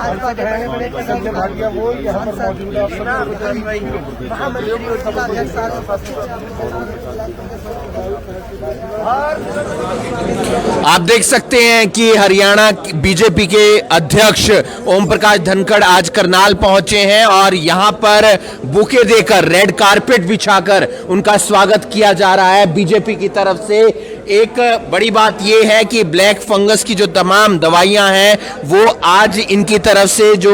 सांसद हैं संजय भाटिया, वो यहाँ पर मौजूद है। आप देख सकते हैं कि हरियाणा बीजेपी के अध्यक्ष ओम प्रकाश धनखड़ आज करनाल पहुंचे हैं और यहां पर बुके देकर, रेड कारपेट बिछाकर उनका स्वागत किया जा रहा है बीजेपी की तरफ से। एक बड़ी बात यह है कि ब्लैक फंगस की जो तमाम दवाइयां हैं वो आज इनकी तरफ से जो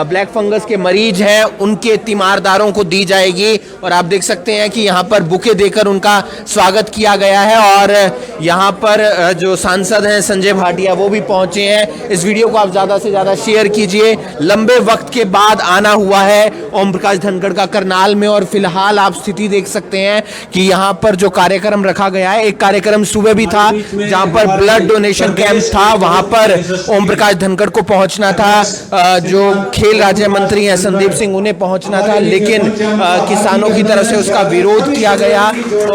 ब्लैक फंगस के मरीज हैं उनके तीमारदारों को दी जाएगी। और आप देख सकते हैं कि यहां पर बुके देकर उनका स्वागत किया गया है और यहां पर जो सांसद हैं संजय भाटिया वो भी पहुंचे हैं। इस वीडियो को आप ज़्यादा से ज़्यादा शेयर कीजिए। लंबे वक्त के बाद आना हुआ है ओम प्रकाश धनखड़ का करनाल में और फिलहाल आप स्थिति देख सकते हैं कि यहां पर जो कार्यक्रम रखा गया है, एक कार्यक्रम सुबह भी था जहां पर ब्लड डोनेशन कैंप था, वहां पर ओम प्रकाश धनखड़ को पहुंचना था। जो खेल राज्य मंत्री हैं संदीप सिंह, उन्हें पहुंचना था, लेकिन किसानों की तरफ से उसका विरोध किया गया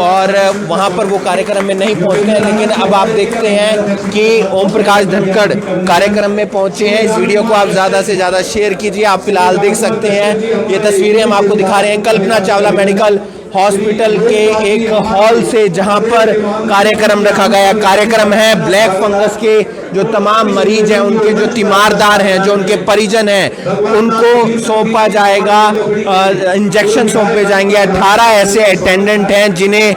और वहां पर वो कार्यक्रम में नहीं पहुंच गए। लेकिन अब आप देखते हैं कि ओम प्रकाश धनखड़ कार्यक्रम में पहुंचे हैं। इस वीडियो को आप ज्यादा से ज्यादा शेयर कीजिए। आप फिलहाल देख सकते हैं ये तस्वीरें हम आपको दिखा रहे हैं कल्पना चावला मेडिकल हॉस्पिटल के एक हॉल से, जहां पर कार्यक्रम रखा गया। कार्यक्रम है ब्लैक फंगस के जो तमाम मरीज हैं, उनके जो तीमारदार हैं, जो उनके परिजन हैं, उनको सौंपा जाएगा, इंजेक्शन सौंपे जाएंगे। 18 ऐसे अटेंडेंट हैं जिन्हें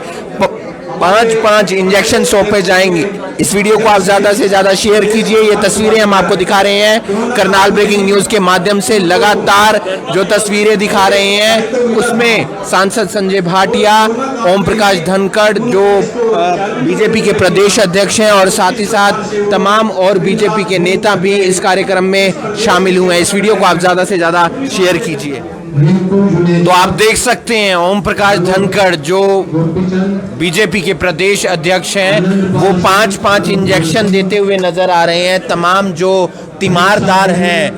5-5 इंजेक्शन सौंपे जाएंगे। इस वीडियो को आप ज्यादा से ज्यादा शेयर कीजिए। ये तस्वीरें हम आपको दिखा रहे हैं करनाल ब्रेकिंग न्यूज के माध्यम से। लगातार जो तस्वीरें दिखा रहे हैं उसमें सांसद संजय भाटिया, ओम प्रकाश धनखड़ जो बीजेपी के प्रदेश अध्यक्ष हैं और साथ ही साथ तमाम और बीजेपी के नेता भी इस कार्यक्रम में शामिल हुए हैं। इस वीडियो को आप ज्यादा से ज्यादा शेयर कीजिए। तो आप देख सकते हैं ओम प्रकाश धनखड़ जो बीजेपी के प्रदेश अध्यक्ष हैं वो 5-5 इंजेक्शन देते हुए नजर आ रहे हैं। तमाम जो तीमारदार हैं,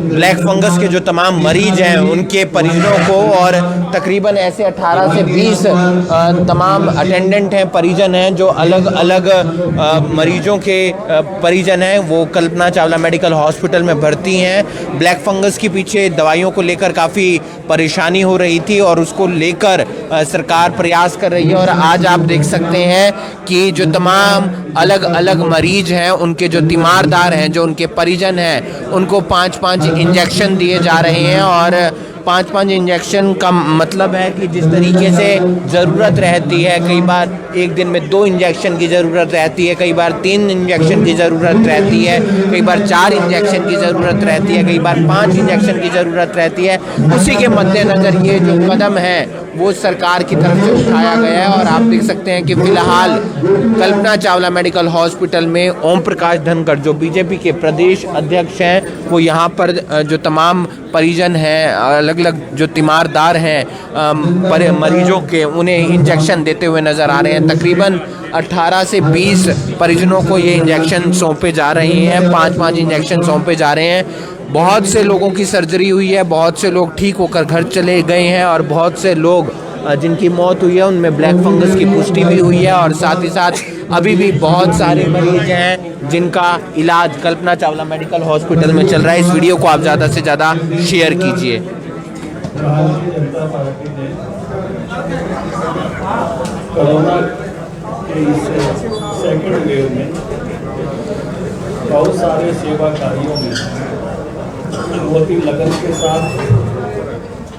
ब्लैक फंगस के जो तमाम मरीज हैं उनके परिजनों को, और तकरीबन ऐसे 18 से 20 तमाम अटेंडेंट हैं, परिजन हैं जो अलग अलग मरीजों के परिजन हैं, वो कल्पना चावला मेडिकल हॉस्पिटल में भर्ती हैं। ब्लैक फंगस के पीछे दवाइयों को लेकर काफ़ी परेशानी हो रही थी और उसको लेकर सरकार प्रयास कर रही है। और आज आप देख सकते हैं कि जो तमाम अलग अलग मरीज हैं, उनके जो तीमारदार हैं, जो उनके परिजन हैं, उनको 5-5 इंजेक्शन दिए जा रहे हैं। और 5-5 इंजेक्शन का मतलब है कि जिस तरीके से ज़रूरत रहती है, कई बार एक दिन में 2 इंजेक्शन की ज़रूरत रहती है, कई बार 3 इंजेक्शन की ज़रूरत रहती है, कई बार 4 इंजेक्शन की ज़रूरत रहती है, कई बार 5 इंजेक्शन की ज़रूरत रहती है। उसी के मद्देनज़र ये जो कदम है वो सरकार की तरफ से उठाया गया है। और आप देख सकते हैं कि फिलहाल कल्पना चावला मेडिकल हॉस्पिटल में ओम प्रकाश धनखड़ जो बीजेपी के प्रदेश अध्यक्ष हैं, वो यहाँ पर जो तमाम परिजन हैं, अलग अलग जो तीमारदार हैं मरीजों के, उन्हें इंजेक्शन देते हुए नज़र आ रहे हैं। तकरीबन 18 से 20 परिजनों को ये इंजेक्शन सौंपे जा रहे हैं, 5-5 इंजेक्शन सौंपे जा रहे हैं। बहुत से लोगों की सर्जरी हुई है, बहुत से लोग ठीक होकर घर चले गए हैं और बहुत से लोग जिनकी मौत हुई है उनमें ब्लैक फंगस की पुष्टि भी हुई है। और साथ ही साथ अभी भी बहुत सारे मरीज हैं जिनका इलाज कल्पना चावला मेडिकल हॉस्पिटल में चल रहा है। इस वीडियो को आप ज़्यादा से ज़्यादा शेयर कीजिए। कोरोना के इस सेकंड वेव में बहुत सारे सेवा कार्यों में बहुत ही लगन के साथ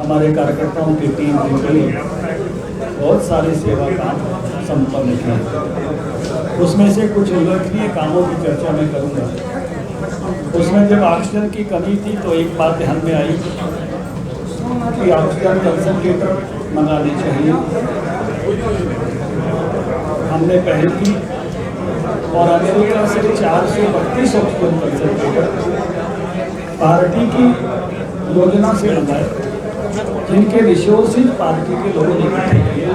हमारे कार्यकर्ताओं की टीम निकली, बहुत सारे सेवा काम संपन्न किए। उसमें से कुछ उल्लेखनीय कामों की चर्चा मैं करूँगा। उसमें जब ऑक्सीजन की कमी थी तो एक बात ध्यान में आई कि ऑक्सीजन कंसंट्रेटर मंगाने चाहिए। हमने पहल की और अमेरिका से 432 ऑक्सीजन कंसंट्रेटर पार्टी की योजना से मंगाए, जिनके रिसोर्सेज पार्टी के लोगों ने इकट्ठे किए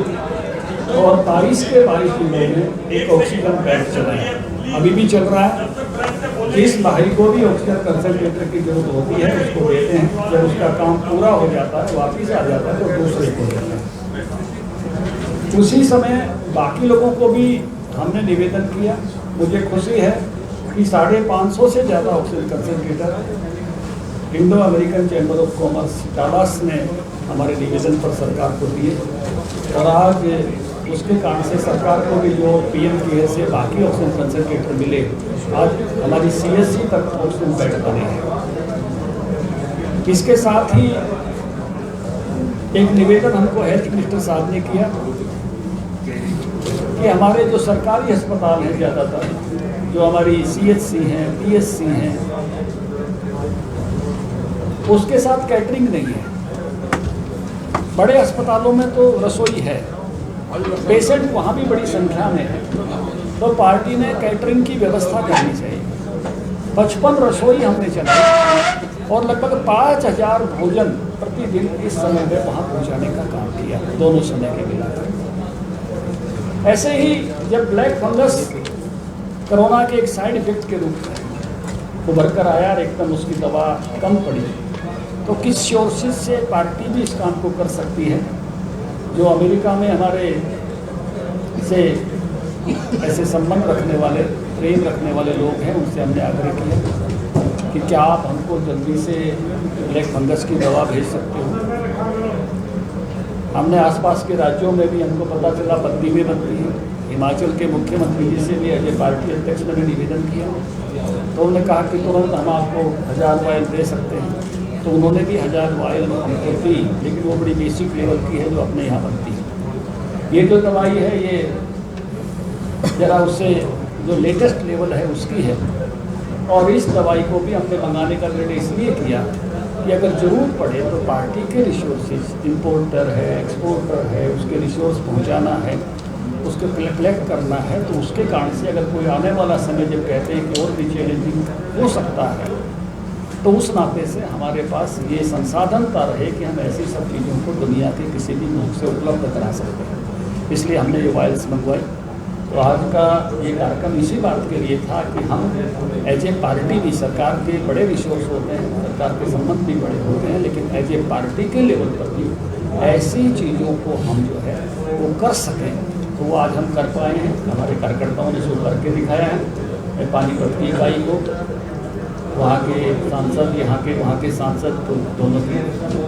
और 22 के 22 जिलों में एक ऑक्सीजन बैंक चलाया, अभी भी चल रहा है। जिस भाई को भी ऑक्सीजन कंसंट्रेटर की जरूरत होती है उसको देते हैं, जब उसका काम पूरा हो जाता है, वापिस आ जाता है, तो दूसरे को देते हैं। उसी समय बाकी लोगों को भी हमने निवेदन किया। मुझे खुशी है कि 550 से ज़्यादा oxygen concentrator Indo American chamber of commerce Dallas ने हमारे निवेदन पर सरकार को दिए और आज उसके कारण से सरकार को भी जो पीएम केयर से बाकी ऑक्सीजन कंसंट्रेटर मिले, आज हमारी CSC तक ऑक्सीजन बेड बने हैं। इसके साथ ही एक निवेदन हमको हेल्थ मिनिस्टर साहब ने किया कि हमारे जो सरकारी अस्पताल हैं, ज़्यादातर जो हमारी CHC हैं, PSC हैं, उसके साथ कैटरिंग नहीं है। बड़े अस्पतालों में तो रसोई है, पेशेंट वहाँ भी बड़ी संख्या में है, तो पार्टी ने कैटरिंग की व्यवस्था करनी चाहिए। 55 रसोई हमने चलाई और लगभग 5000 भोजन प्रतिदिन इस समय में वहाँ पहुँचाने का काम किया, दोनों समय के मिलाकर। ऐसे ही जब ब्लैक फंगस कोरोना के एक साइड इफेक्ट के रूप में उभर कर आया और एकदम उसकी दवा कम पड़ी, तो किस सोर्सेज से पार्टी भी इस काम को कर सकती है। जो अमेरिका में हमारे से ऐसे संबंध रखने वाले, प्रेम रखने वाले लोग हैं, उनसे हमने आग्रह किया कि क्या आप हमको जल्दी से ब्लैक फंगस की दवा भेज सकते हो। हमने आसपास के राज्यों में भी हमको पता चला बनती में बनती है। हिमाचल के मुख्यमंत्री जी से भी एज ए पार्टी अध्यक्ष मैंने निवेदन किया, तो उन्होंने कहा कि तुरंत हम आपको 1000 वायल दे सकते हैं। तो उन्होंने भी 1000 वायल हमको दी, लेकिन वो बड़ी बेसिक लेवल की है जो अपने यहाँ बनती है। ये जो दवाई है ये ज़रा उससे जो लेटेस्ट लेवल है उसकी है, और इस दवाई को भी हमने मंगाने का निर्णय इसलिए किया कि अगर ज़रूरत पड़े तो पार्टी के रिसोर्सेज, इम्पोर्टर है, एक्सपोर्टर है, उसके रिसोर्स पहुँचाना है, उसके कलेक्ट करना है, तो उसके कारण से अगर कोई आने वाला समय जब कहते हैं कि और भी चैलेंजिंग हो सकता है, तो उस नाते से हमारे पास ये संसाधनता रहे कि हम ऐसी सब चीज़ों को दुनिया के किसी भी मुल्क से उपलब्ध करा सकते हैं। इसलिए हमने ये वायल्स मंगवाई। तो आज का ये कार्यक्रम इसी बात के लिए था कि हम एज ए पार्टी भी, सरकार के बड़े रिसोर्स होते हैं, सरकार के संबंध भी बड़े होते हैं, लेकिन एज ए पार्टी के लेवल पर भी ऐसी चीज़ों को हम जो है वो कर सकें, तो वो आज हम कर पाए हैं। हमारे कार्यकर्ताओं ने जो करके दिखाया है। पानीपत की इकाई को वहाँ के सांसद, यहाँ के वहाँ के सांसद, तो दोनों के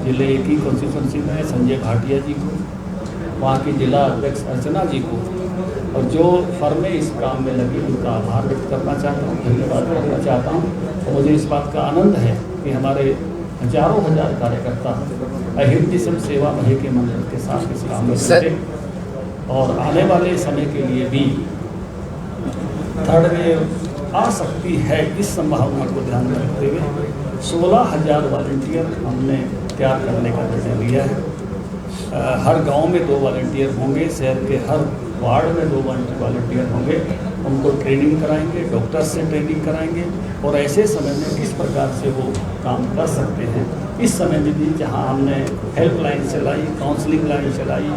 जिले एक ही कॉन्स्टिट्यूंसी में संजय भाटिया जी को, वहाँ की जिला अध्यक्ष अर्चना जी को, और जो फर्में इस काम में लगी उनका आभार व्यक्त करना चाहता हूँ, धन्यवाद करना चाहता हूँ। और मुझे इस बात का आनंद है कि हमारे हजारों हजार कार्यकर्ता अहिर्निशम सेवा महे के मंत्र के साथ इस काम में जुटे, और आने वाले समय के लिए भी थर्ड वेव आ सकती है, इस संभावना को ध्यान में रखते हुए 16,000 वॉलंटियर हमने तैयार करने का निर्णय लिया है। हर गांव में 2 वॉलंटियर होंगे, शहर के हर वार्ड में 2 वॉलंटियर होंगे। उनको ट्रेनिंग कराएंगे, डॉक्टर से ट्रेनिंग कराएंगे, और ऐसे समय में किस प्रकार से वो काम कर सकते हैं। इस समय में भी जहाँ हमने हेल्पलाइन चलाई, काउंसलिंग लाइन चलाई,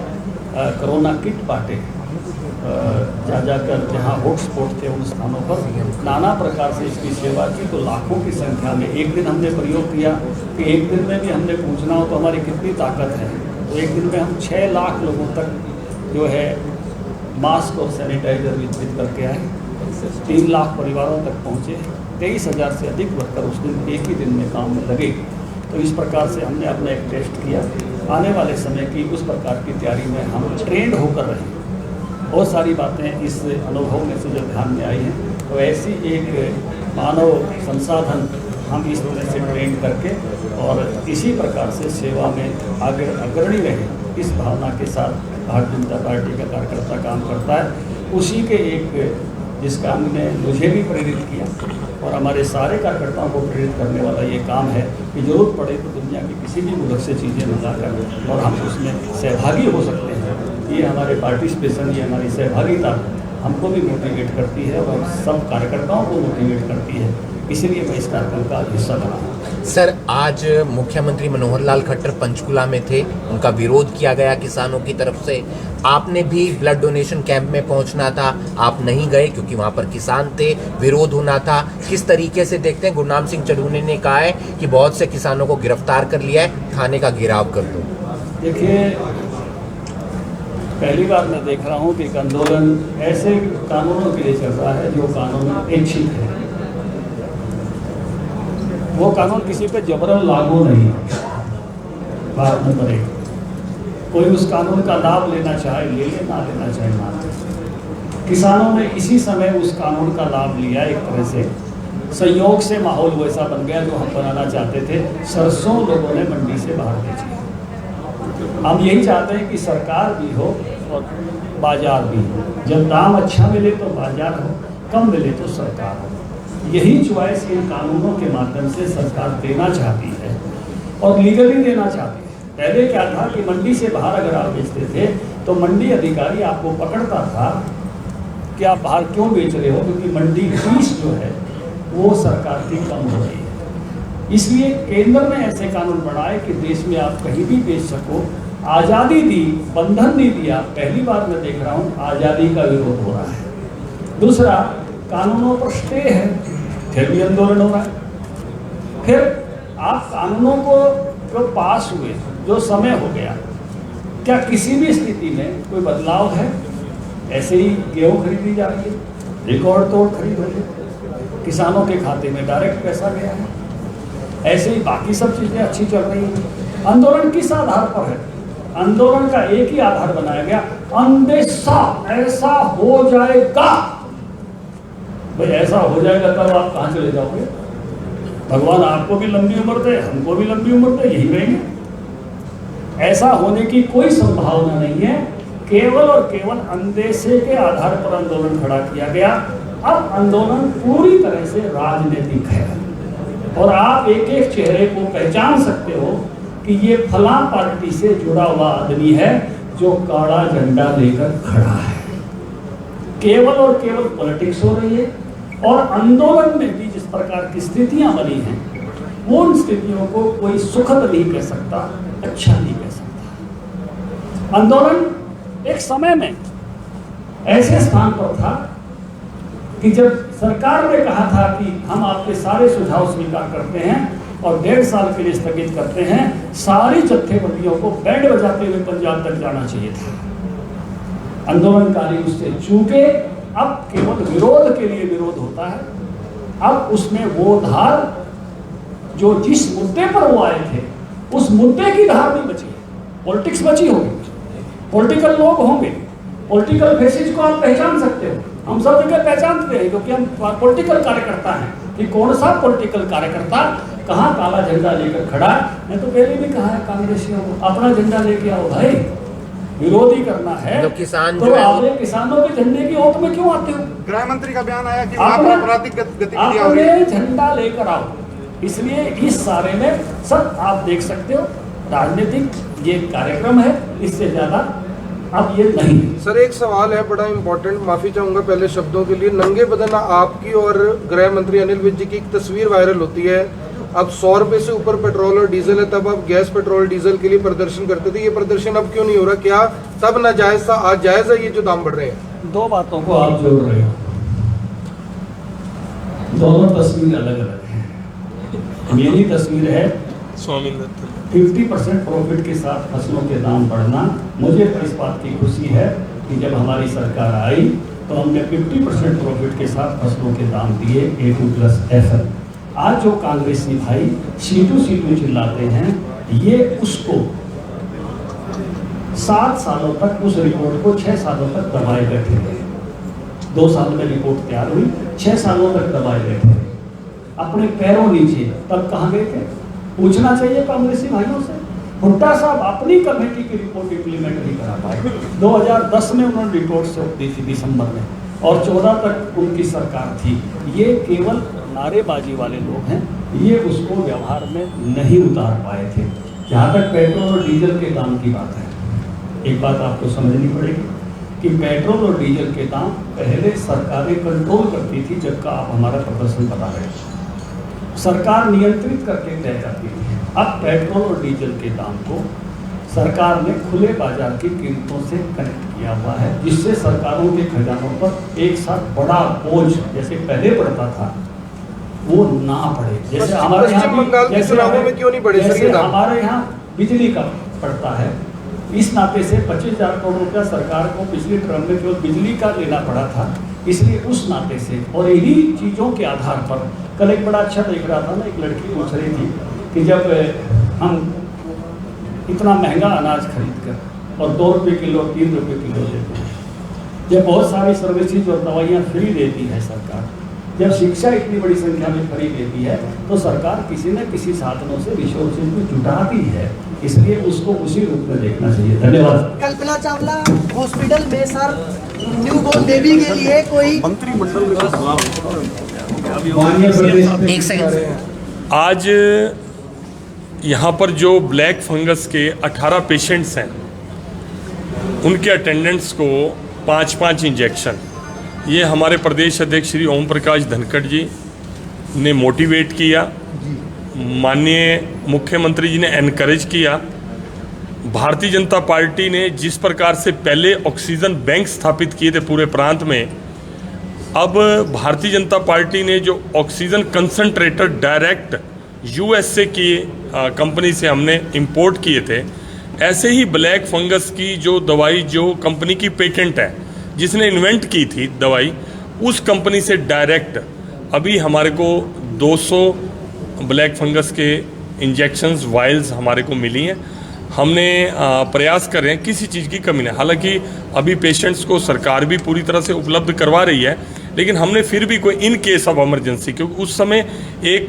कोरोना किट बांटे, जा जाकर जहाँ हॉटस्पॉट थे उन स्थानों पर नाना प्रकार से इसकी सेवा की, तो लाखों की संख्या में एक दिन हमने प्रयोग किया कि एक दिन में भी हमने पूछना हो तो हमारी कितनी ताकत है, तो एक दिन में हम 6 लाख लोगों तक जो है मास्क और सैनिटाइजर वितरित करके आए। 3 लाख परिवारों तक पहुँचे, 23,000 से अधिक वर्कर उस दिन एक ही दिन में काम में लगे। तो इस प्रकार से हमने अपना एक टेस्ट किया। आने वाले समय की उस प्रकार की तैयारी में हम ट्रेंड होकर रहे। बहुत सारी बातें इस अनुभव में से जो ध्यान में आई हैं, तो ऐसी एक मानव संसाधन हम इस तरह से ट्रेन करके और इसी प्रकार से सेवा में आगे अग्रणी रहे, इस भावना के साथ भारतीय जनता पार्टी का कार्यकर्ता काम करता है। उसी के एक जिस काम ने मुझे भी प्रेरित किया और हमारे सारे कार्यकर्ताओं को प्रेरित करने वाला ये काम है कि जरूरत पड़े तो दुनिया के किसी भी मुल्क से चीज़ें मंगाकर और हम उसमें सहभागी हो सकते हैं। ये हमारे पार्टिसिपेशन, ये हमारी सहभागिता हमको भी मोटिवेट करती है और सब कार्यकर्ताओं को मोटिवेट करती है। इसीलिए मैं इस कार्यक्रम का हिस्सा बना हूँ। सर, आज मुख्यमंत्री मनोहर लाल खट्टर पंचकुला में थे, उनका विरोध किया गया किसानों की तरफ से। आपने भी ब्लड डोनेशन कैंप में पहुंचना था, आप नहीं गए क्योंकि वहां पर किसान थे, विरोध होना था। किस तरीके से देखते हैं? गुरनाम सिंह चढ़ूने ने कहा है कि बहुत से किसानों को गिरफ्तार कर लिया है, थाने का घेराव कर दो। देखिए, पहली बार मैं देख रहा हूँ कि एक आंदोलन ऐसे कानूनों के लिए चल रहा है जो कानून ऐच्छिक है। वो कानून किसी पे जबरन लागू नहीं है। बात नंबर 1, कोई उस कानून का लाभ लेना चाहे ले ले, ना लेना चाहे ना ले। किसानों ने इसी समय उस कानून का लाभ लिया। एक तरह से संयोग से माहौल वैसा बन गया जो हम बनाना चाहते थे। सरसों लोगों ने मंडी से बाहर भेजी। हम यही चाहते हैं कि सरकार भी हो और बाजार भी हो। जब दाम अच्छा मिले तो बाजार हो, कम मिले तो सरकार हो। यही चॉइस इन कानूनों के माध्यम से सरकार देना चाहती है और लीगली देना चाहती है। पहले क्या था कि मंडी से बाहर अगर आप बेचते थे तो मंडी अधिकारी आपको पकड़ता था कि आप बाहर क्यों बेच रहे हो, क्योंकि मंडी फीस जो है वो सरकार की कम हो रही है। इसलिए केंद्र ने ऐसे कानून बनाए कि देश में आप कहीं भी बेच सको। आज़ादी दी, बंधन नहीं दिया। पहली बार मैं देख रहा हूँ आज़ादी का विरोध हो रहा है। दूसरा, कानूनों पर स्टे है, फिर भी आंदोलन हो रहा है। फिर आप कानूनों को जो पास हुए, जो समय हो गया, क्या किसी भी स्थिति में कोई बदलाव है? ऐसे ही गेहूँ खरीदी जा रही है, रिकॉर्ड तोड़ खरीद हो रही है, किसानों के खाते में डायरेक्ट पैसा गया है। ऐसे ही बाकी सब चीज़ें अच्छी चल रही हैं। आंदोलन किस आधार पर है? आंदोलन का एक ही आधार बनाया गया, अंदेशा ऐसा हो जाएगा। भाई ऐसा हो जाएगा तब आप कहाँ चले जाओगे? भगवान आपको भी लंबी उम्र दे, हमको भी लंबी उम्र दे, यही रहेंगे। ऐसा होने की कोई संभावना नहीं है। केवल और केवल अंदेशे के आधार पर आंदोलन खड़ा किया गया। अब आंदोलन पूरी तरह से राजनीतिक है और आप एक एक चेहरे को पहचान सकते हो कि ये फला पार्टी से जुड़ा हुआ आदमी है जो काला झंडा लेकर खड़ा है। केवल और केवल पॉलिटिक्स हो रही है और आंदोलन में भी जिस प्रकार की स्थितियां बनी हैं वो उन स्थितियों को कोई सुखद नहीं कह सकता, अच्छा नहीं कह सकता। आंदोलन एक समय में ऐसे स्थान पर था कि जब सरकार ने कहा था कि हम आपके सारे सुझाव स्वीकार करते हैं और 1.5 साल के लिए स्थगित करते हैं, सारी जत्थेबंदियों को बैंड बजाते हुए पंजाब तक जाना चाहिए था। आंदोलनकारी उससे चूके। अब केवल विरोध के लिए विरोध होता है। अब उसमें वो धार जो जिस मुद्दे पर वो आए थे उस मुद्दे की धार नहीं बची। पॉलिटिक्स बची होगी, पॉलिटिकल लोग होंगे, पॉलिटिकल फेसिस को आप पहचान सकते हो। हम सब जगह पहचानते हैं क्योंकि हम पॉलिटिकल कार्यकर्ता हैं कि कौन सा पॉलिटिकल कार्यकर्ता कहाँ काला झंडा लेकर खड़ा। मैं तो पहले भी कहा है कांग्रेसियों को, अपना झंडा लेके आओ भाई। विरोधी करना है तो किसान तो जो है आप किसानों के झंडे की ओट में क्यों आते हो? गृह मंत्री का बयान आया कि वहाँ पर आपराधिक गतिविधियां हो रही अपने झंडा लेकर आओ। इसलिए इस सारे में सब आप देख सकते हो राजनीतिक ये कार्यक्रम है, इससे ज्यादा अब ये नहीं। सर एक सवाल है बड़ा इम्पोर्टेंट, माफी चाहूंगा पहले शब्दों के लिए। नंगे बदन आपकी और गृह मंत्री अनिल विज जी की एक तस्वीर वायरल होती है। अब 100 रुपए से ऊपर पेट्रोल और डीजल है, तब आप गैस पेट्रोल डीजल के लिए प्रदर्शन करते थे। ये प्रदर्शन अब क्यों नहीं हो रहा? क्या तब नाजायज था, आज जायज है ये जो दाम बढ़ रहे हैं? दो बातों को आप जोड़ रहे हो, दोनों तस्वीर अलग अलग है। मेरी तस्वीर है 50% प्रॉफिट के साथ फसलों के दाम बढ़ना। मुझे तो इस बात की खुशी है कि जब हमारी सरकार आई तो हमने 50% प्रॉफिट के साथ फसलों के दाम दिए A2+FL। आज जो कांग्रेसी भाई सीटू चिल्लाते हैं, ये उसको 7 सालों तक, उस रिपोर्ट को 6 सालों तक दबाए बैठे थे। 2 साल में रिपोर्ट तैयार हुई, 6 सालों तक दबाए बैठे अपने पैरों नीचे। तब कहाँ गए थे? पूछना चाहिए कांग्रेसी भाइयों से। हुड्डा साहब अपनी कमेटी की रिपोर्ट इम्प्लीमेंट नहीं करा पाए। 2010 में उन्होंने रिपोर्ट सौंप दी थी दिसंबर में और 14 तक उनकी सरकार थी। ये केवल नारेबाजी वाले लोग हैं, ये उसको व्यवहार में नहीं उतार पाए थे। जहाँ तक पेट्रोल और डीजल के दाम की बात है, एक बात आपको समझनी पड़ेगी कि पेट्रोल और डीजल के दाम पहले सरकारें कंट्रोल करती थी, जबकि आप हमारा प्रदर्शन बता रहे हैं। सरकार नियंत्रित करके तय करती थी। अब पेट्रोल और डीजल के दाम को सरकार ने खुले बाजार की कीमतों से कनेक्ट किया हुआ है, जिससे सरकारों के खजानों पर एक साथ बड़ा बोझ जैसे पहले पड़ता था वो ना पड़े। जैसे हमारे यहाँ हमारे यहाँ बिजली का पड़ता है, इस नाते से 25,000 करोड़ रुपया सरकार को पिछले टर्म में केवल बिजली का लेना पड़ा था। इसलिए उस नाते से और इन्हीं चीज़ों के आधार पर कल एक बड़ा अच्छा देख रहा था ना, एक लड़की पूछ रही थी कि जब हम इतना महंगा अनाज खरीद कर और 2 रुपये किलो 3 रुपये किलो देते हैं, जब बहुत सारी सर्विसेज और दवाइयाँ फ्री देती है सरकार, जब शिक्षा इतनी बड़ी संख्या में फ्री देती है, तो सरकार किसी न किसी साधनों से रिसोर्सेज को जुटाती है, इसलिए उसको उसी रूप में देखना चाहिए। धन्यवाद। कल्पना चावला हॉस्पिटल में सर न्यू बोर्न बेबी के लिए कोई एक सेकंड। आज यहाँ पर जो ब्लैक फंगस के 18 पेशेंट्स हैं, उनके अटेंडेंट्स को 5-5 इंजेक्शन, ये हमारे प्रदेश अध्यक्ष श्री ओम प्रकाश धनखड़ जी ने मोटिवेट किया, माननीय मुख्यमंत्री जी ने एनकरेज किया। भारतीय जनता पार्टी ने जिस प्रकार से पहले ऑक्सीजन बैंक स्थापित किए थे पूरे प्रांत में, अब भारतीय जनता पार्टी ने जो ऑक्सीजन कंसंट्रेटर डायरेक्ट यूएसए की कंपनी से हमने इंपोर्ट किए थे, ऐसे ही ब्लैक फंगस की जो दवाई जो कंपनी की पेटेंट है, जिसने इन्वेंट की थी दवाई, उस कंपनी से डायरेक्ट अभी हमारे को 200 ब्लैक फंगस के इंजेक्शंस वायल्स हमारे को मिली हैं। हमने प्रयास कर रहे हैं, किसी चीज़ की कमी नहीं। हालांकि अभी पेशेंट्स को सरकार भी पूरी तरह से उपलब्ध करवा रही है, लेकिन हमने फिर भी कोई इन केस ऑफ इमरजेंसी, क्योंकि उस समय एक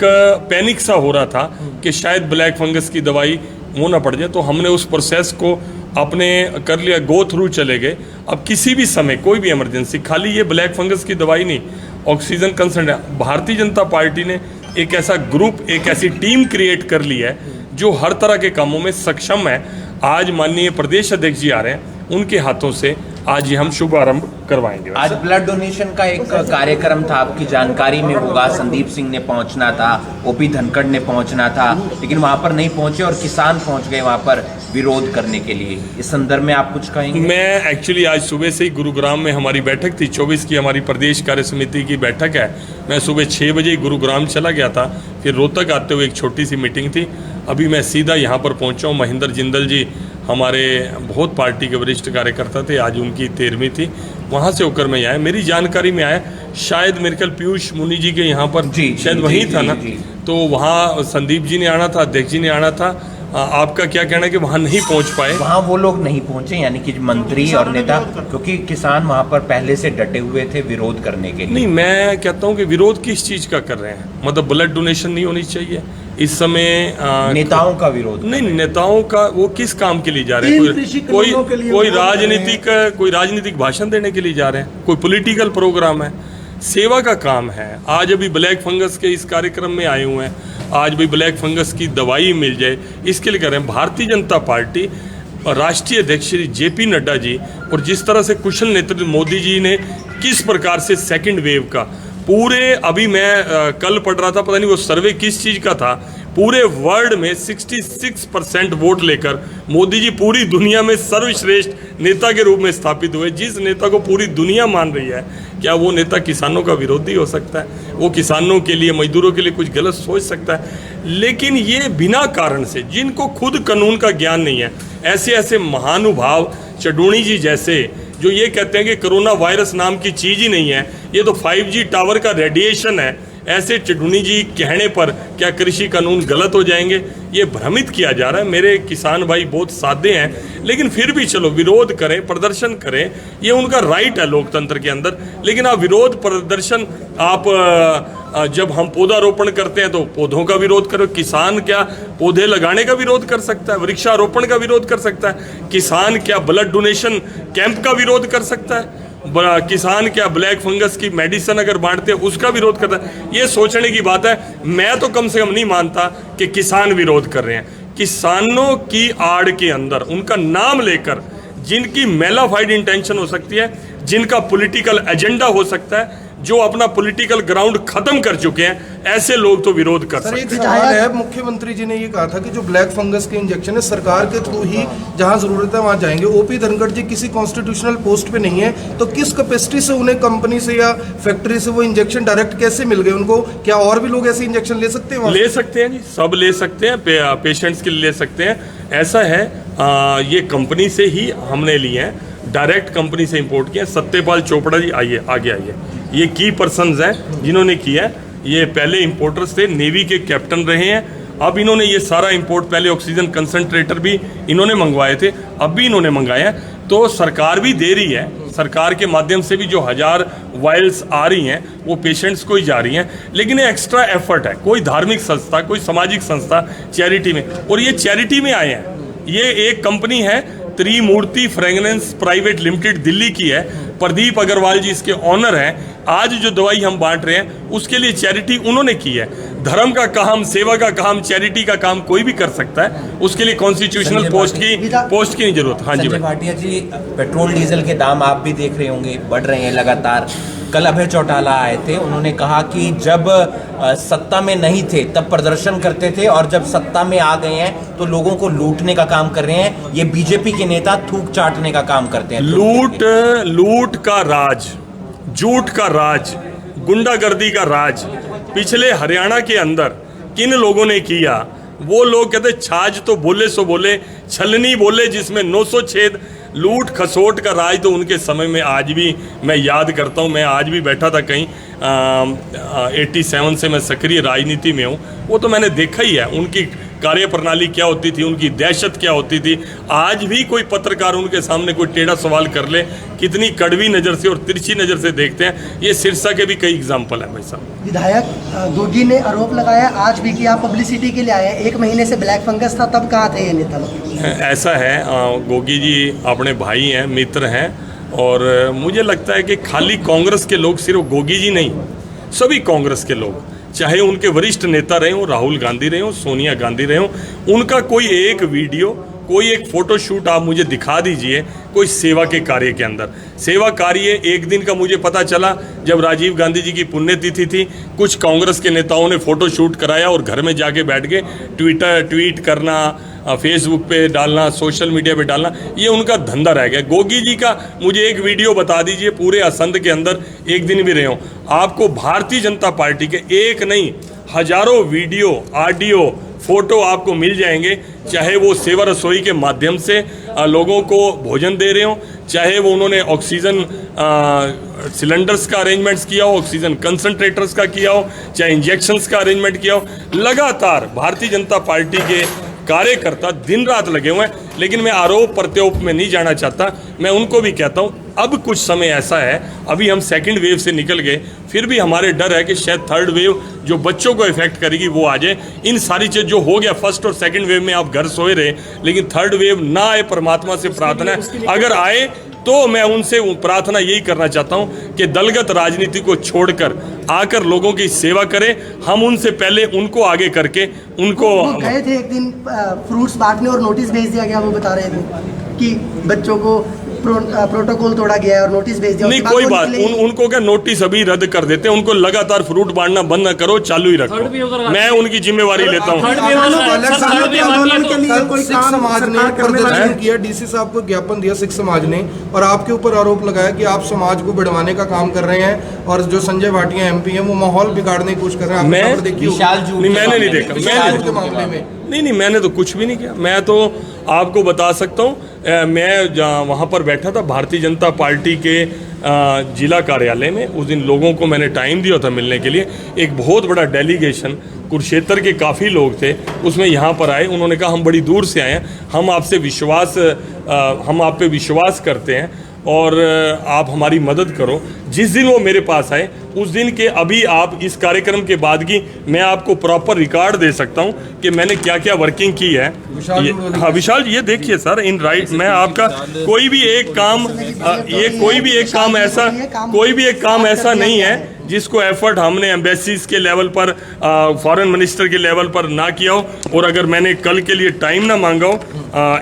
पैनिक सा हो रहा था कि शायद ब्लैक फंगस की दवाई वो ना पड़ जाए, तो हमने उस प्रोसेस को अपने कर लिया, गो थ्रू चले गए। अब किसी भी समय कोई भी इमरजेंसी, खाली ये ब्लैक फंगस की दवाई नहीं, oxygen concentrator, Bharatiya Janata party ने एक ऐसा ग्रुप, एक ऐसी टीम क्रिएट कर ली है जो हर तरह के कामों में सक्षम है। आज माननीय प्रदेश अध्यक्ष जी आ रहे हैं, उनके हाथों से आज ये हम शुभारंभ करवाएंगे। आज ब्लड डोनेशन का एक कार्यक्रम था, आपकी जानकारी में होगा। संदीप सिंह ने पहुंचना था, ओपी धनखड़ ने पहुंचना था, लेकिन वहां पर नहीं पहुंचे और किसान पहुंच गए वहां पर विरोध करने के लिए। इस संदर्भ में आप कुछ कहेंगे? मैं एक्चुअली आज सुबह से ही गुरुग्राम में हमारी बैठक थी, 24 की हमारी प्रदेश कार्य समिति की बैठक है। मैं सुबह 6 बजे गुरुग्राम चला गया था, फिर रोहतक आते हुए एक छोटी सी मीटिंग थी। अभी मैं सीधा यहाँ पर पहुँचा हूँ। महेंद्र जिंदल जी हमारे बहुत पार्टी के वरिष्ठ कार्यकर्ता थे, आज उनकी 13वीं थी, वहाँ से होकर मैं आया। मेरी जानकारी में आया शायद मेरे ख्याल पीयूष मुनि जी के यहाँ पर शायद वहीं था ना, तो वहाँ संदीप जी ने आना था, अध्यक्ष जी ने आना था। आपका क्या कहना है कि वहाँ नहीं पहुँच पाए? वहाँ वो लोग नहीं पहुँचे, यानी कि मंत्री और नेता, क्योंकि किसान वहाँ पर पहले से डटे हुए थे विरोध करने के लिए। नहीं, मैं कहता हूँ कि विरोध किस चीज़ का कर रहे हैं, मतलब ब्लड डोनेशन नहीं होनी चाहिए इस समय। नेताओं का विरोध नहीं, नेताओं का वो किस काम के लिए जा रहे हैं? कोई राजनीतिक भाषण देने के लिए जा रहे हैं, कोई पॉलिटिकल प्रोग्राम है? सेवा का काम है। आज अभी ब्लैक फंगस के इस कार्यक्रम में आए हुए हैं, आज भी ब्लैक फंगस की दवाई मिल जाए इसके लिए कर रहे हैं। भारतीय जनता पार्टी राष्ट्रीय अध्यक्ष श्री JP नड्डा जी और जिस तरह से कुशल नेतृत्व मोदी जी ने किस प्रकार से सेकंड वेव का पूरे, अभी मैं कल पढ़ रहा था, पता नहीं वो सर्वे किस चीज़ का था, पूरे वर्ल्ड में 66% वोट लेकर मोदी जी पूरी दुनिया में सर्वश्रेष्ठ नेता के रूप में स्थापित हुए। जिस नेता को पूरी दुनिया मान रही है, क्या वो नेता किसानों का विरोधी हो सकता है? वो किसानों के लिए, मजदूरों के लिए कुछ गलत सोच सकता है? लेकिन ये बिना कारण से, जिनको खुद कानून का ज्ञान नहीं है, ऐसे ऐसे महानुभाव चडूणी जी जैसे, जो ये कहते हैं कि कोरोना वायरस नाम की चीज़ ही नहीं है, ये तो 5G टावर का रेडिएशन है, ऐसे चडूणी जी कहने पर क्या कृषि कानून गलत हो जाएंगे? ये भ्रमित किया जा रहा है। मेरे किसान भाई बहुत सादे हैं, लेकिन फिर भी चलो विरोध करें, प्रदर्शन करें, ये उनका राइट है लोकतंत्र के अंदर। लेकिन आप विरोध प्रदर्शन, आप जब हम पौधारोपण करते हैं तो पौधों का विरोध करो। किसान क्या पौधे लगाने का विरोध कर सकता है? वृक्षारोपण का विरोध कर सकता है? किसान क्या ब्लड डोनेशन कैंप का विरोध कर सकता है? किसान क्या ब्लैक फंगस की मेडिसिन अगर बांटते हैं उसका विरोध करता है? ये सोचने की बात है। मैं तो कम से कम नहीं मानता कि किसान विरोध कर रहे हैं। किसानों की आड़ के अंदर उनका नाम लेकर जिनकी मेलाफाइड इंटेंशन हो सकती है, जिनका पॉलिटिकल एजेंडा हो सकता है, जो अपना पॉलिटिकल ग्राउंड खत्म कर चुके हैं, ऐसे लोग तो विरोध कर सकते हैं। सर, एक सवाल है, मुख्यमंत्री जी ने ये कहा था कि जो ब्लैक फंगस के इंजेक्शन है सरकार के थ्रू ही जहां जरूरत है वहां जाएंगे। ओपी धनखड़ जी किसी कॉन्स्टिट्यूशनल पोस्ट पे नहीं है, तो किस कैपेसिटी से उन्हें कंपनी से या फैक्ट्री से वो इंजेक्शन डायरेक्ट कैसे मिल गए उनको? क्या और भी लोग ऐसे इंजेक्शन ले सकते हैं? ले सकते हैं जी, सब ले सकते हैं, पेशेंट्स के लिए ले सकते हैं। ऐसा है, ये कंपनी से ही हमने लिए हैं। डायरेक्ट कंपनी से इंपोर्ट किए हैं। सत्यपाल चोपड़ा जी आइए, आगे आइए, ये की पर्सन्स हैं जिन्होंने किया है। ये पहले इंपोर्टर्स थे, नेवी के कैप्टन रहे हैं। अब इन्होंने ये सारा इंपोर्ट, पहले ऑक्सीजन कंसंट्रेटर भी इन्होंने मंगवाए थे, अब भी इन्होंने मंगाए हैं। तो सरकार भी दे रही है, सरकार के माध्यम से भी जो 1000 वायल्स आ रही हैं वो पेशेंट्स को ही जा रही हैं, लेकिन ये एक्स्ट्रा एफर्ट है। कोई धार्मिक संस्था, कोई सामाजिक संस्था चैरिटी में, और ये चैरिटी में आए हैं। ये एक कंपनी है त्रिमूर्ति फ्रेगनेंस प्राइवेट लिमिटेड, दिल्ली की है। प्रदीप अग्रवाल जी इसके ऑनर हैं। आज जो दवाई हम बांट रहे हैं उसके लिए चैरिटी उन्होंने की है। धर्म का काम, सेवा का काम, चैरिटी का काम कोई भी कर सकता है, उसके लिए कॉन्स्टिट्यूशनल पोस्ट की नहीं जरूरत। हाँ जी संजय भाटिया जी, पेट्रोल डीजल के दाम आप भी देख रहे होंगे बढ़ रहे हैं लगातार। कल अभय चौटाला आए थे, उन्होंने कहा कि जब सत्ता में नहीं थे तब प्रदर्शन करते थे और जब सत्ता में आ गए हैं तो लोगों को लूटने का काम कर रहे हैं। ये बीजेपी के नेता थूक चाटने का काम करते हैं। लूट का राज, झूठ का राज, गुंडागर्दी का राज पिछले हरियाणा के अंदर किन लोगों ने किया? वो लोग कहते छाछ तो बोले सो बोले, छलनी बोले जिसमें 900 छेद। लूट खसोट का राज तो उनके समय में आज भी मैं याद करता हूँ। मैं आज भी बैठा था कहीं 87 से मैं सक्रिय राजनीति में हूँ। वो तो मैंने देखा ही है, उनकी कार्य प्रणाली क्या होती थी, उनकी दहशत क्या होती थी। आज भी कोई पत्रकार उनके सामने कोई टेढ़ा सवाल कर ले, कितनी कड़वी नज़र से और तिरछी नज़र से देखते हैं। ये सिरसा के भी कई एग्जाम्पल हैं भाई साहब। विधायक गोगी ने आरोप लगाया आज भी कि आप पब्लिसिटी के लिए आए हैं। 1 महीने से ब्लैक फंगस था, तब कहाँ थे ये नेता लोग? ऐसा है, गोगी जी अपने भाई हैं, मित्र हैं, और मुझे लगता है कि खाली कांग्रेस के लोग, सिर्फ गोगी जी नहीं, सभी कांग्रेस के लोग, चाहे उनके वरिष्ठ नेता रहे हों, राहुल गांधी रहे हों, सोनिया गांधी रहे हों, उनका कोई एक वीडियो, कोई एक फोटोशूट आप मुझे दिखा दीजिए कोई सेवा के कार्य के अंदर। सेवा कार्य एक दिन का मुझे पता चला जब राजीव गांधी जी की पुण्यतिथि थी, कुछ कांग्रेस के नेताओं ने फोटोशूट कराया और घर में जाके बैठ के ट्वीट करना, फेसबुक पे डालना, सोशल मीडिया पे डालना, ये उनका धंधा रह गया। गोगी जी का मुझे एक वीडियो बता दीजिए पूरे असंध के अंदर एक दिन भी रहे हो। आपको भारतीय जनता पार्टी के एक नहीं हजारों वीडियो, ऑडियो, फोटो आपको मिल जाएंगे, चाहे वो सेवा रसोई के माध्यम से लोगों को भोजन दे रहे हो, चाहे वो उन्होंने ऑक्सीजन सिलेंडर्स का अरेंजमेंट्स किया हो, ऑक्सीजन कंसंट्रेटर्स का किया हो, चाहे इंजेक्शंस का अरेंजमेंट किया हो। लगातार भारतीय जनता पार्टी के कार्यकर्ता दिन रात लगे हुए हैं। लेकिन मैं आरोप प्रत्यारोप में नहीं जाना चाहता। मैं उनको भी कहता हूं अब कुछ समय ऐसा है, अभी हम सेकंड वेव से निकल गए, फिर भी हमारे डर है कि शायद थर्ड वेव जो बच्चों को इफेक्ट करेगी वो आ जाए। इन सारी चीज़ जो हो गया फर्स्ट और सेकंड वेव में, आप घर सोए रहे, लेकिन थर्ड वेव ना आए, परमात्मा से प्रार्थना है। अगर आए तो मैं उनसे प्रार्थना यही करना चाहता हूं कि दलगत राजनीति को छोड़कर आकर लोगों की सेवा करें। हम उनसे पहले उनको आगे करके उनको गए थे एक दिन फ्रूट्स बांटने और नोटिस भेज दिया गया, वो बता रहे थे कि बच्चों को प्रोटोकॉल तोड़ा गया है और नोटिस भेज दिया। नहीं कोई बात, उनको क्या नोटिस अभी रद्द कर देते हैं, उनको लगातार फ्रूट बांटना बंद न करो, चालू ही रखो। मैं उनकी जिम्मेवारी लेता हूँ। सिख समाज ने प्रदर्शन किया, डीसी साहब को ज्ञापन दिया सिख समाज ने, और आपके ऊपर आरोप लगाया कि आप समाज को बढ़वाने का काम कर रहे हैं, और जो संजय भाटिया एमपी हैं वो माहौल बिगाड़ने की कोशिश कर रहे हैं। मैंने नहीं देखा, नहीं, मैंने तो कुछ भी नहीं किया। मैं तो आपको बता सकता हूँ, मैं वहाँ पर बैठा था भारतीय जनता पार्टी के जिला कार्यालय में। उस दिन लोगों को मैंने टाइम दिया था मिलने के लिए। एक बहुत बड़ा डेलीगेशन कुरुक्षेत्र के काफ़ी लोग थे, उसमें यहाँ पर आए। उन्होंने कहा हम बड़ी दूर से आए हैं, हम आप पे विश्वास करते हैं और आप हमारी मदद करो। जिस दिन वो मेरे पास आए उस दिन के अभी आप इस कार्यक्रम के बाद की मैं आपको प्रॉपर रिकॉर्ड दे सकता हूं कि मैंने क्या क्या वर्किंग की है। हाँ विशाल जी, ये देखिए सर, इन राइट मैं आपका कोई भी एक काम ऐसा नहीं है जिसको एफर्ट हमने एम्बेसीज के लेवल पर, फॉरेन मिनिस्टर के लेवल पर ना किया हो। और अगर मैंने कल के लिए टाइम ना मांगा हो,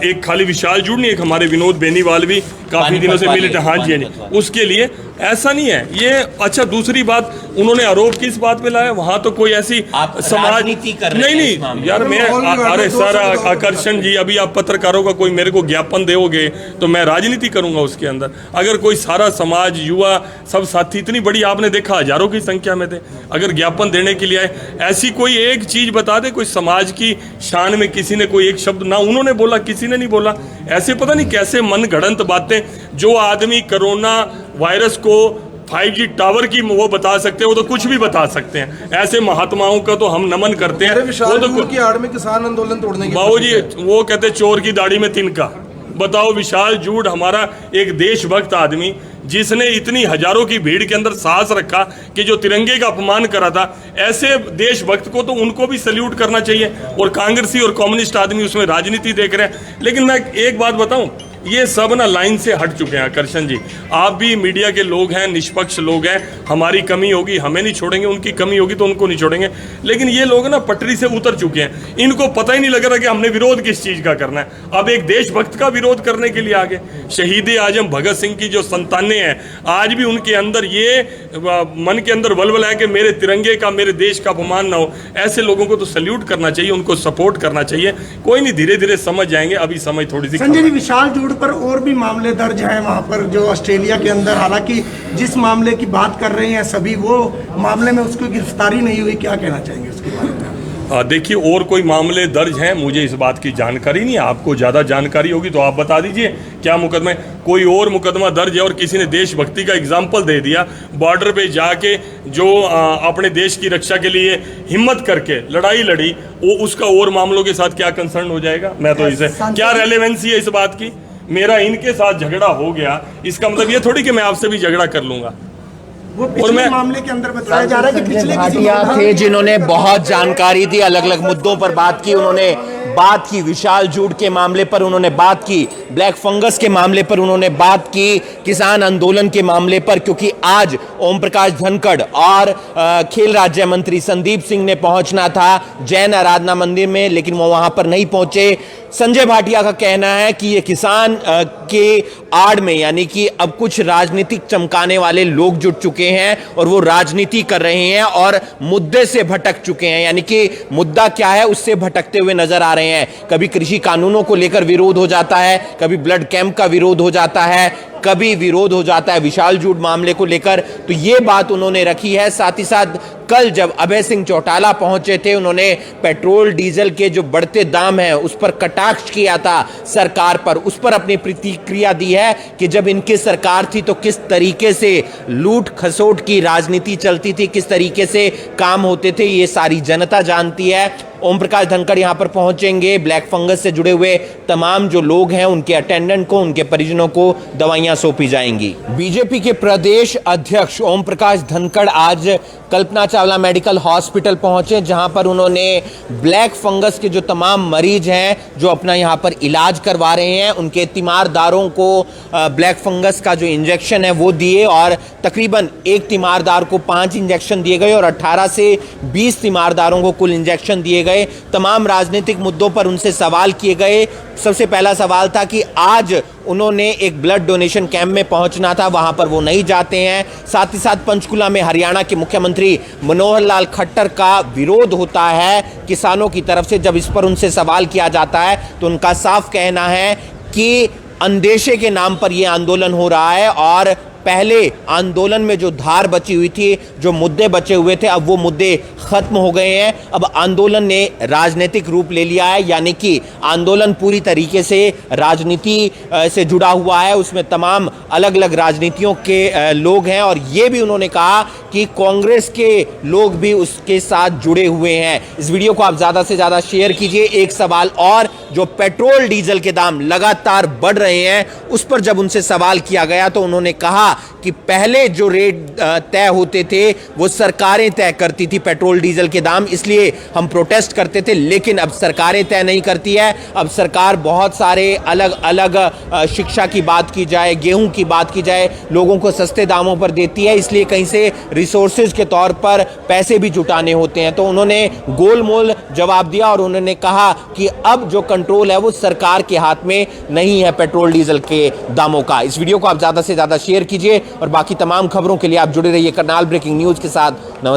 एक खाली विशाल जूड़ नहीं, एक हमारे विनोद बेनीवाल भी काफ़ी दिनों से मिले, हाँ जी, उसके लिए ऐसा नहीं है ये। अच्छा, दूसरी बात, उन्होंने आरोप किस बात पे लाया? वहाँ तो कोई ऐसी समाज नहीं यार, मैं अरे सर आकर्षण जी, अभी आप पत्रकारों का कोई मेरे को ज्ञापन दोगे तो मैं राजनीति करूंगा उसके अंदर। अगर कोई सारा समाज, युवा, सब साथी, इतनी बड़ी आपने देखा हजारों की संख्या में थे, अगर ज्ञापन देने के लिए आए, ऐसी कोई एक चीज बता दे, कोई समाज की शान में किसी ने कोई एक शब्द ना उन्होंने बोला, किसी ने नहीं बोला, ऐसे पता नहीं कैसे मन गढ़ंत बातें, जो आदमी कोरोना वायरस को 5G टावर की वो बता सकते हैं, वो तो कुछ भी बता सकते हैं। ऐसे महात्माओं का तो हम नमन करते हैं। विशाल वो तो झूठ की आड़ में किसान आंदोलन तोड़ने की बाबू जी, वो कहते चोर की दाढ़ी में तिनका। बताओ, विशाल झूठ हमारा एक देशभक्त आदमी, जिसने इतनी हजारों की भीड़ के अंदर साहस रखा कि जो तिरंगे का अपमान करा था, ऐसे देशभक्त को तो उनको भी सल्यूट करना चाहिए। और कांग्रेसी और कम्युनिस्ट आदमी उसमें राजनीति देख रहे हैं। लेकिन मैं एक बात बताऊं, ये सब ना लाइन से हट चुके हैं। आकर्षण जी, आप भी मीडिया के लोग हैं, निष्पक्ष लोग हैं। हमारी कमी होगी हमें नहीं छोड़ेंगे, उनकी कमी होगी तो उनको नहीं छोड़ेंगे। लेकिन ये लोग ना पटरी से उतर चुके हैं। इनको पता ही नहीं लग रहा कि हमने विरोध किस चीज का करना है। अब एक देशभक्त का विरोध करने के लिए आगे शहीद आजम भगत सिंह की जो संतानें हैं, आज भी उनके अंदर ये मन के अंदर वलवला है कि मेरे तिरंगे का, मेरे देश का अपमान ना हो। ऐसे लोगों को तो सल्यूट करना चाहिए, उनको सपोर्ट करना चाहिए। कोई नहीं, धीरे धीरे समझ जाएंगे। अभी समय थोड़ी सी संजय जी, विशाल झूठ पर और भी मामले दर्ज हैं वहाँ पर जो ऑस्ट्रेलिया के अंदर, हालांकि जिस मामले की बात कर रहे हैं सभी, वो मामले में उसको गिरफ्तारी नहीं हुई। क्या कहना चाहेंगे उसके बारे में? देखिए, और कोई मामले दर्ज हैं, मुझे इस बात की जानकारी नहीं है। आपको ज़्यादा जानकारी होगी तो आप बता दीजिए क्या मुकदमा है। कोई और मुकदमा दर्ज है और किसी ने देशभक्ति का एग्जाम्पल दे दिया, बॉर्डर पे जाके जो अपने देश की रक्षा के लिए हिम्मत करके लड़ाई लड़ी, वो उसका और मामलों के साथ क्या कंसर्न हो जाएगा? मैं तो इसे क्या रेलेवेंसी है इस बात की? मेरा इनके साथ झगड़ा हो गया, इसका मतलब ये थोड़ी कि मैं आपसे भी झगड़ा कर लूंगा। और मैं मामले के अंदर बताया जा रहा है कि पिछले भाटिया थे जिन्होंने बहुत जानकारी दी, अलग अलग मुद्दों पर बात की। उन्होंने बात की विशाल झूठ के मामले पर, उन्होंने बात की ब्लैक फंगस के मामले पर, उन्होंने बात की किसान आंदोलन के मामले पर। क्योंकि आज ओम प्रकाश धनखड़ और खेल राज्य मंत्री संदीप सिंह ने पहुंचना था जैन आराधना मंदिर में, लेकिन वो वहां पर नहीं पहुंचे। संजय भाटिया का कहना है कि ये किसान के आड़ में, यानी कि अब कुछ राजनीतिक चमकाने वाले लोग जुट चुके हैं और वो राजनीति कर रहे हैं और मुद्दे से भटक चुके हैं। यानी कि मुद्दा क्या है उससे भटकते हुए नजर आ रहे हैं। कभी कृषि कानूनों को लेकर विरोध हो जाता है, कभी ब्लड कैंप का विरोध हो जाता है, कभी विरोध हो जाता है विशाल झूठ मामले को लेकर। तो ये बात उन्होंने रखी है। साथ ही साथ कल जब अभय सिंह चौटाला पहुंचे थे, उन्होंने पेट्रोल डीजल के जो बढ़ते दाम हैं उस पर कटाक्ष किया था सरकार पर, उस पर अपनी प्रतिक्रिया दी है कि जब इनकी सरकार थी तो किस तरीके से लूट खसोट की राजनीति चलती थी, किस तरीके से काम होते थे, ये सारी जनता जानती है। ओम प्रकाश धनखड़ यहां पर पहुंचेंगे। ब्लैक फंगस से जुड़े हुए तमाम जो लोग हैं उनके अटेंडेंट को, उनके परिजनों को दवाइयां सौंपी जाएंगी। बीजेपी के प्रदेश अध्यक्ष ओम प्रकाश धनखड़ आज कल्पना चावला मेडिकल हॉस्पिटल पहुंचे, जहां पर उन्होंने ब्लैक फंगस के जो तमाम मरीज हैं जो अपना यहां पर इलाज करवा रहे हैं, उनके तीमारदारों को ब्लैक फंगस का जो इंजेक्शन है वो दिए। और तकरीबन एक तीमारदार को 5 इंजेक्शन दिए गए और 18 से 20 तीमारदारों को कुल इंजेक्शन दिए गए। तमाम राजनीतिक मुद्दों पर उनसे सवाल किए गए। सबसे पहला सवाल था कि आज उन्होंने एक ब्लड डोनेशन कैंप में पहुंचना था, वहां पर वो नहीं जाते हैं। साथ ही साथ पंचकुला में हरियाणा के मुख्यमंत्री मनोहर लाल खट्टर का विरोध होता है किसानों की तरफ से। जब इस पर उनसे सवाल किया जाता है तो उनका साफ कहना है कि अंदेशे के नाम पर यह आंदोलन हो रहा है और पहले आंदोलन में जो धार बची हुई थी, जो मुद्दे बचे हुए थे, अब वो मुद्दे खत्म हो गए हैं। अब आंदोलन ने राजनीतिक रूप ले लिया है, यानी कि आंदोलन पूरी तरीके से राजनीति से जुड़ा हुआ है। उसमें तमाम अलग अलग राजनीतियों के लोग हैं और ये भी उन्होंने कहा कि कांग्रेस के लोग भी उसके साथ जुड़े हुए हैं। इस वीडियो को आप ज़्यादा से ज़्यादा शेयर कीजिए। एक सवाल और, जो पेट्रोल डीजल के दाम लगातार बढ़ रहे हैं उस पर जब उनसे सवाल किया गया तो उन्होंने कहा कि पहले जो रेट तय होते थे वो सरकारें तय करती थी पेट्रोल डीजल के दाम, इसलिए हम प्रोटेस्ट करते थे। लेकिन अब सरकारें तय नहीं करती है, अब सरकार बहुत सारे अलग अलग शिक्षा की बात की जाए, गेहूं की बात की जाए, लोगों को सस्ते दामों पर देती है, इसलिए कहीं से रिसोर्सेज के तौर पर पैसे भी जुटाने होते हैं। तो उन्होंने गोलमोल जवाब दिया और उन्होंने कहा कि अब जो कंट्रोल है वो सरकार के हाथ में नहीं है पेट्रोल डीजल के दामों का। इस वीडियो को आप ज़्यादा से ज़्यादा शेयर कीजिए और बाकी तमाम खबरों के लिए आप जुड़े रहिए करनाल ब्रेकिंग न्यूज़ के साथ। नमस्कार।